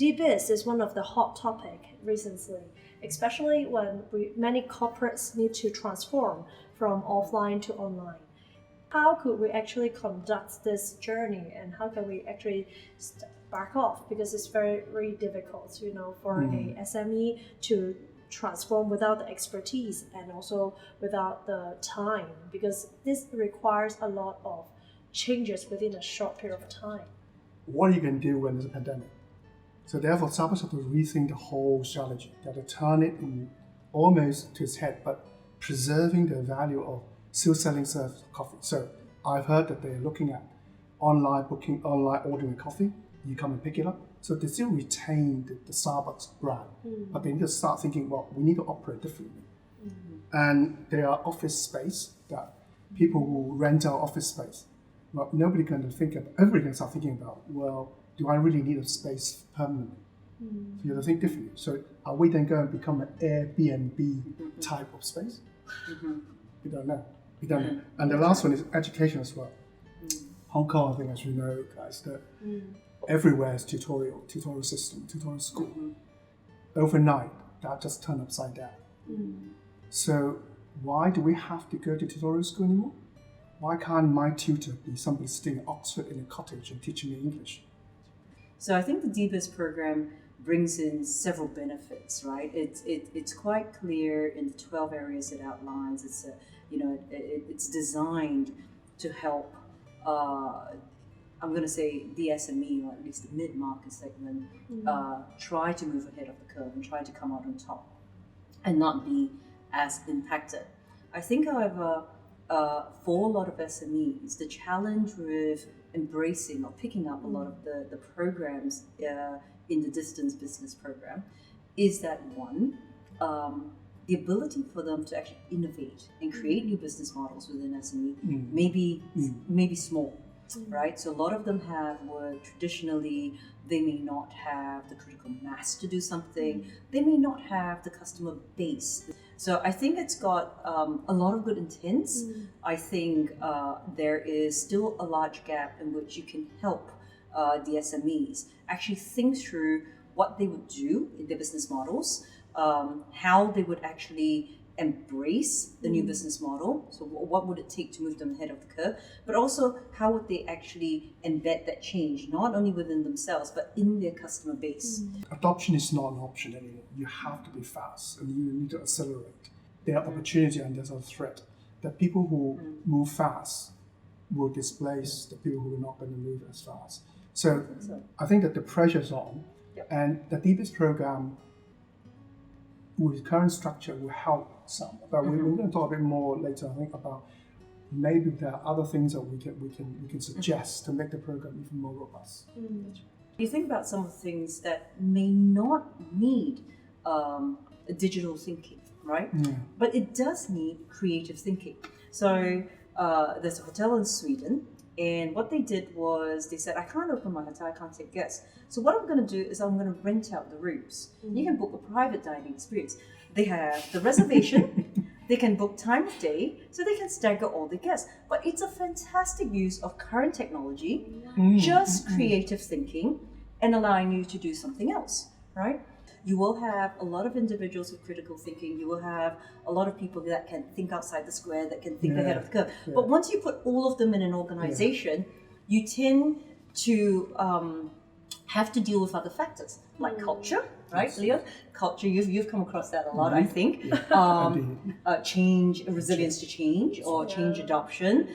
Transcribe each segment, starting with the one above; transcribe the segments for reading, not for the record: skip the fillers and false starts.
DBIS is one of the hot topics recently, especially when many corporates need to transform from offline to online. How could we actually conduct this journey, and how can we actually back off? Because it's very, very difficult, for a SME to transform without the expertise and also without the time, because this requires a lot of changes within a short period of time. What are you going to do when there's a pandemic? So therefore, Starbucks have to rethink the whole strategy. They have to turn it almost to its head, but preserving the value of still selling coffee. So I've heard that they're looking at online booking, online ordering coffee. You come and pick it up. So they still retain the Starbucks brand, but they need to start thinking, well, we need to operate differently. And there are office space that people who rent out office space. Well, everybody's going to start thinking about, well, do I really need a space permanently? So you have to think differently. So are we then going to become an Airbnb type of space? We don't know. And the last one is education as well. Hong Kong, I think, as you know, guys, that everywhere is tutorial system, tutorial school. Overnight, that just turned upside down. So why do we have to go to tutorial school anymore? Why can't my tutor be somebody sitting in Oxford in a cottage and teaching me English? So I think the DBIS program brings in several benefits, right? It's quite clear in the 12 areas it outlines. It's designed to help, I'm going to say the SME, or at least the mid-market segment, try to move ahead of the curve and try to come out on top and not be as impacted. I think, however, for a lot of SMEs, the challenge with embracing or picking up a lot of the programs in the distance business program is that one, the ability for them to actually innovate and create new business models within SME may be small, right? So a lot of them have where traditionally they may not have the critical mass to do something. They may not have the customer base. So I think it's got a lot of good intents. I think there is still a large gap in which you can help the SMEs actually think through what they would do in their business models, how they would actually embrace the new business model. So what would it take to move them ahead of the curve? But also, how would they actually embed that change, not only within themselves, but in their customer base? Adoption is not an option anymore. You have to be fast and you need to accelerate. There are opportunity and there's a threat. The people who move fast will displace the people who are not going to move as fast. So I think that the pressure is on, and the DBIS program with current structure will help some. But we're going to talk a bit more later, I think, about maybe there are other things that we can suggest to make the program even more robust. You think about some of the things that may not need digital thinking, right? But it does need creative thinking. So there's a hotel in Sweden, and what they did was they said, I can't open my hotel, I can't take guests. So what I'm going to do is I'm going to rent out the rooms. You can book a private dining experience. They have the reservation, they can book time of day, so they can stagger all the guests. But it's a fantastic use of current technology, just creative thinking, and allowing you to do something else, right? You will have a lot of individuals with critical thinking. You will have a lot of people that can think outside the square, that can think ahead of the curve. But once you put all of them in an organization, you tend to have to deal with other factors, like culture, right, Leon? Culture, you've come across that a lot, I think. Change, resilience to change, or change adoption.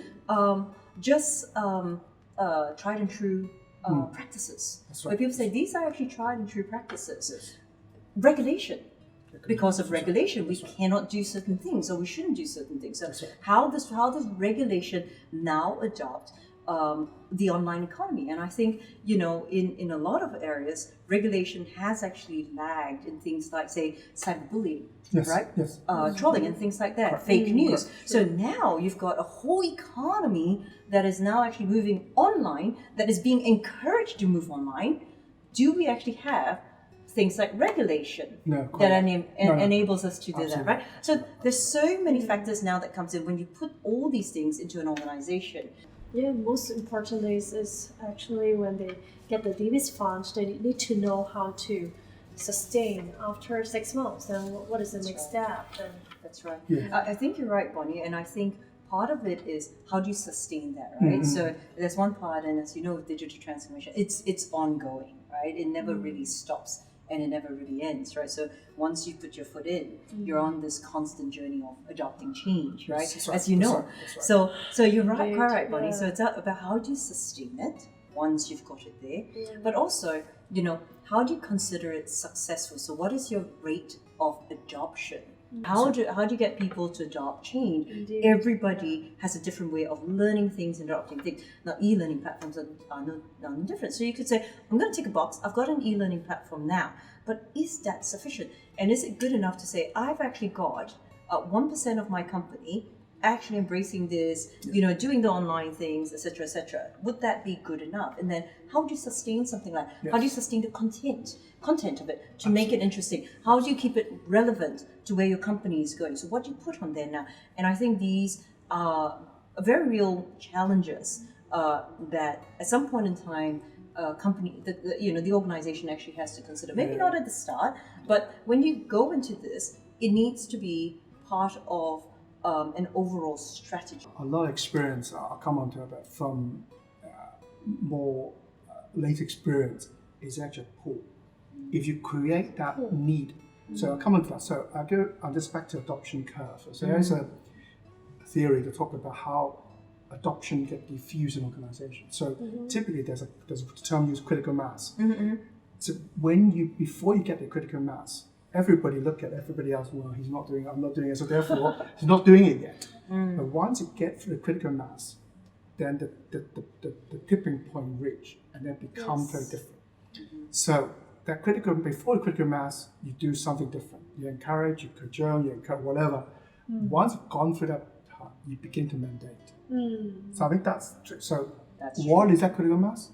Just tried and true practices. That's right. Where people say these are actually tried and true practices. Regulation. Because of regulation, we cannot do certain things, or we shouldn't do certain things. So how does regulation now adopt the online economy? And I think, in a lot of areas, regulation has actually lagged in things like, say, cyberbullying, right? Trolling and things like that, fake news. So now you've got a whole economy that is now actually moving online, that is being encouraged to move online. Do we actually have things like regulation that enables us to do that, right? So there's so many factors now that comes in when you put all these things into an organization. Yeah, most importantly is actually when they get the DBS fund, they need to know how to sustain after 6 months. And what is the next step? That's right. Yeah. I think you're right, Bonnie, and I think part of it is how do you sustain that, right? So there's one part, and as you know, with digital transformation, it's ongoing, right? It never really stops and it never really ends, right? So once you put your foot in, you're on this constant journey of adopting change, right? That's right. As you know. That's right. So you're right, quite right, Bonnie. Yeah. So it's about how do you sustain it once you've got it there, but also, how do you consider it successful? So what is your rate of adoption? How do you get people to adopt change? Indeed. Everybody has a different way of learning things and adopting things. Now, e-learning platforms are no different. So you could say, I'm going to tick a box. I've got an e-learning platform now. But is that sufficient? And is it good enough to say, I've actually got 1% of my company actually embracing this, doing the online things, etc., etc. Would that be good enough? And then how do you sustain something like that? How do you sustain the content of it to make it interesting? How do you keep it relevant to where your company is going? So what do you put on there now? And I think these are very real challenges that at some point in time, company, the organization actually has to consider. Maybe not at the start, but when you go into this, it needs to be part of an overall strategy. A lot of experience I'll come on to about from more late experience is actually a pull. If you create that need, so I'll come on to that. So I'll go on this back to adoption curve. So there's a theory to talk about how adoption get diffused in organizations. So typically there's a term used, critical mass. So before you get the critical mass, everybody look at everybody else. Well, he's not doing it. I'm not doing it. So therefore, he's not doing it yet. But once you get through the critical mass, then the tipping point reach, and then become very different. So that before the critical mass, you do something different. You encourage, you cajole, you encourage whatever. Once you've gone through that, you begin to mandate. So I think that's the trick. So what is that critical mass?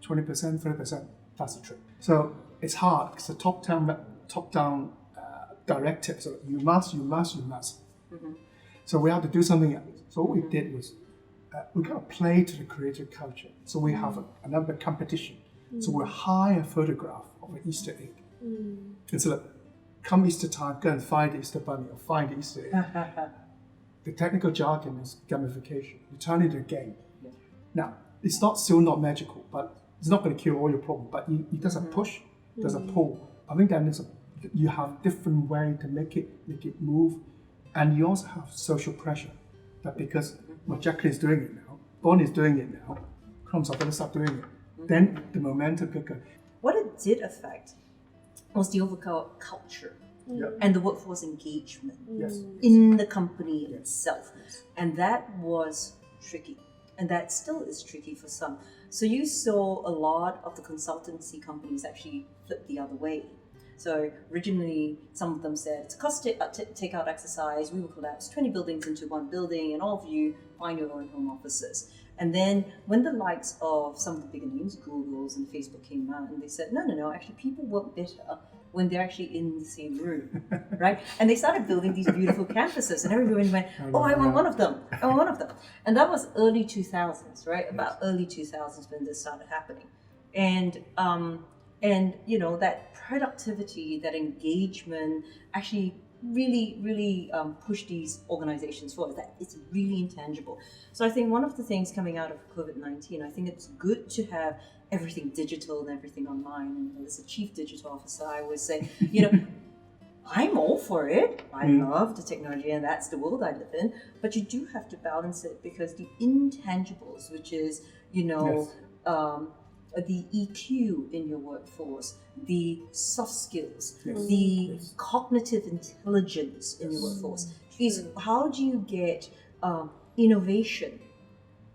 20%, 30%. That's the trick. So it's hard. It's a top-down directive. So you must. So we have to do something else. So what we did was we kind of play to the creative culture. So we have another competition. So we'll hire a photograph of an Easter egg. And so look, come Easter time, go and find the Easter bunny or find the Easter egg. The technical jargon is gamification. You turn it into a game. Now, it's still not magical, but it's not going to cure all your problems. But there's a push, there's a pull. I think then you have different way to make it move, and you also have social pressure. That because Jacqueline is doing it now, Bonnie is doing it now, I'm going to start doing it. Then the momentum could go. What it did affect was the overall culture and the workforce engagement in the company itself. And that was tricky. And that still is tricky for some. So you saw a lot of the consultancy companies actually flip the other way. So originally, some of them said, it's a cost takeout exercise. We will collapse 20 buildings into one building, and all of you find your own home offices. And then when the likes of some of the bigger names, Google's and Facebook came out, and they said, no, actually people work better when they're actually in the same room, right? And they started building these beautiful campuses, and everybody went, I want one of them. And that was early 2000s, right? About early 2000s when this started happening. And that productivity, that engagement actually really push these organizations forward. That it's really intangible. So I think one of the things coming out of COVID-19, I think it's good to have everything digital and everything online. And as a chief digital officer, I always say, I'm all for it. I love the technology, and that's the world I live in. But you do have to balance it, because the intangibles, which is, the EQ in your workforce, the soft skills, the cognitive intelligence in your workforce, is how do you get innovation,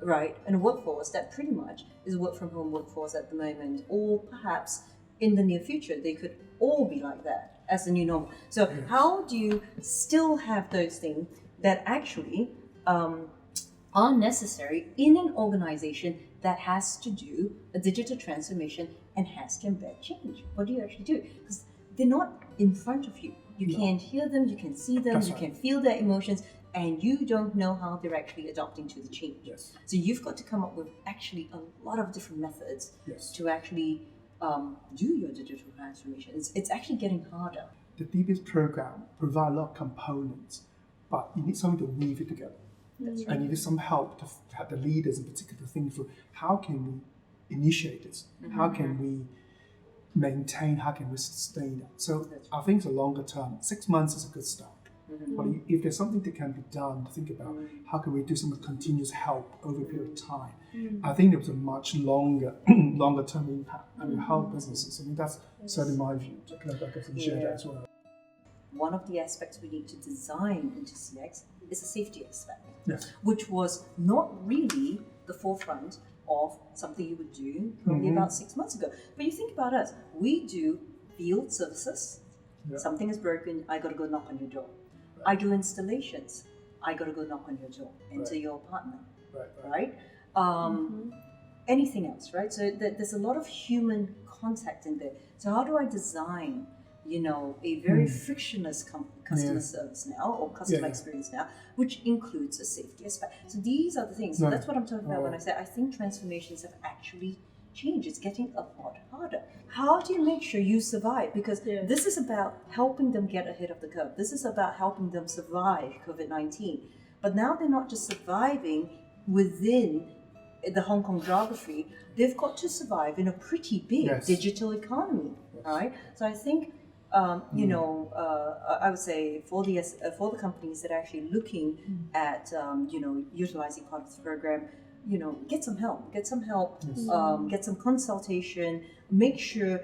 right, in a workforce that pretty much is a work-from-home workforce at the moment, or perhaps in the near future they could all be like that as the new normal. So how do you still have those things that actually are necessary in an organization that has to do a digital transformation and has to embed change? What do you actually do? Because they're not in front of you. You can't hear them, you can see them, you can feel their emotions, and you don't know how they're actually adapting to the change. Yes. So you've got to come up with actually a lot of different methods Yes. to actually do your digital transformation. It's actually getting harder. The DBS program provides a lot of components, but you need something to weave it together. That's right. And you need some help to have the leaders in particular to think through how can we initiate this? How can we maintain, how can we sustain that? So I think it's a longer term. 6 months is a good start. But if there's something that can be done to think about how can we do some continuous help over a period of time, I think there was a much longer term impact and will help businesses. I mean, that's certainly my view. I can share that as well. One of the aspects we need to design into CX is a safety aspect, Yes. which was not really the forefront of something you would do probably about 6 months ago. But you think about us, we do field services. Yeah. Something is broken, I got to go knock on your door. I do installations, I got to go knock on your door, enter your apartment, right? Anything else, right? So there's a lot of human contact in there. So how do I design, a very frictionless customer service now, or customer experience now, which includes a safety aspect? So these are the things. So that's what I'm talking about when I say I think transformations have actually changed. It's getting a lot harder. How do you make sure you survive? Because this is about helping them get ahead of the curve. This is about helping them survive COVID-19. But now they're not just surviving within the Hong Kong geography. They've got to survive in a pretty big digital economy, right? So I think, I would say for the companies that are actually looking at, utilizing part of the program, get some help, get some consultation, make sure,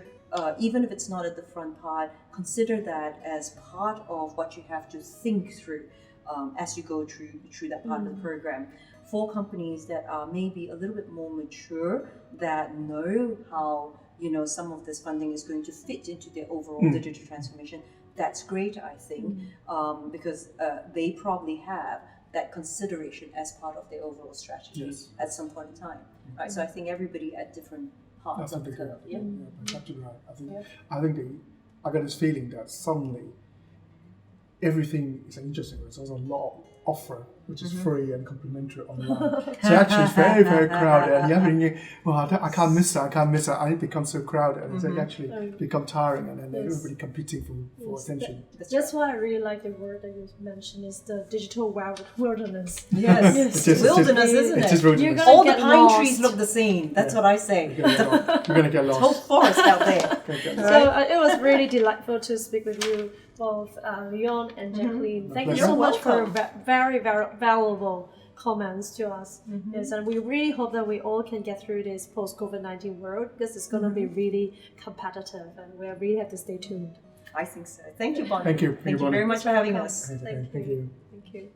even if it's not at the front part, consider that as part of what you have to think through as you go through that part of the program. For companies that are maybe a little bit more mature, that know how, some of this funding is going to fit into their overall digital transformation, that's great, I think, because they probably have that consideration as part of their overall strategy at some point in time, right? So I think everybody at different parts of the curve. That's absolutely right. I got this feeling that suddenly everything is interesting. There's also a lot of offer, which is free and complimentary online. So actually, it's very, very crowded. And you're thinking, well, I can't miss that. And it becomes so crowded. And it actually become tiring, and then everybody competing for attention. That's why I really like the word that you mentioned is the digital wilderness. Yes, wilderness, isn't it? It's just wilderness. All the pine trees look the same. That's what I say. You're going to get lost. Whole forest out there. So it was really delightful to speak with you both, Leon and Jacqueline. Thank you so much for very, very valuable comments to us. Yes, and we really hope that we all can get through this post-COVID-19 world, because it's going to be really competitive, and we really have to stay tuned. I think so. Thank you, Bonnie. Thank you. Thank you very much for having us. Thank you. Thank you.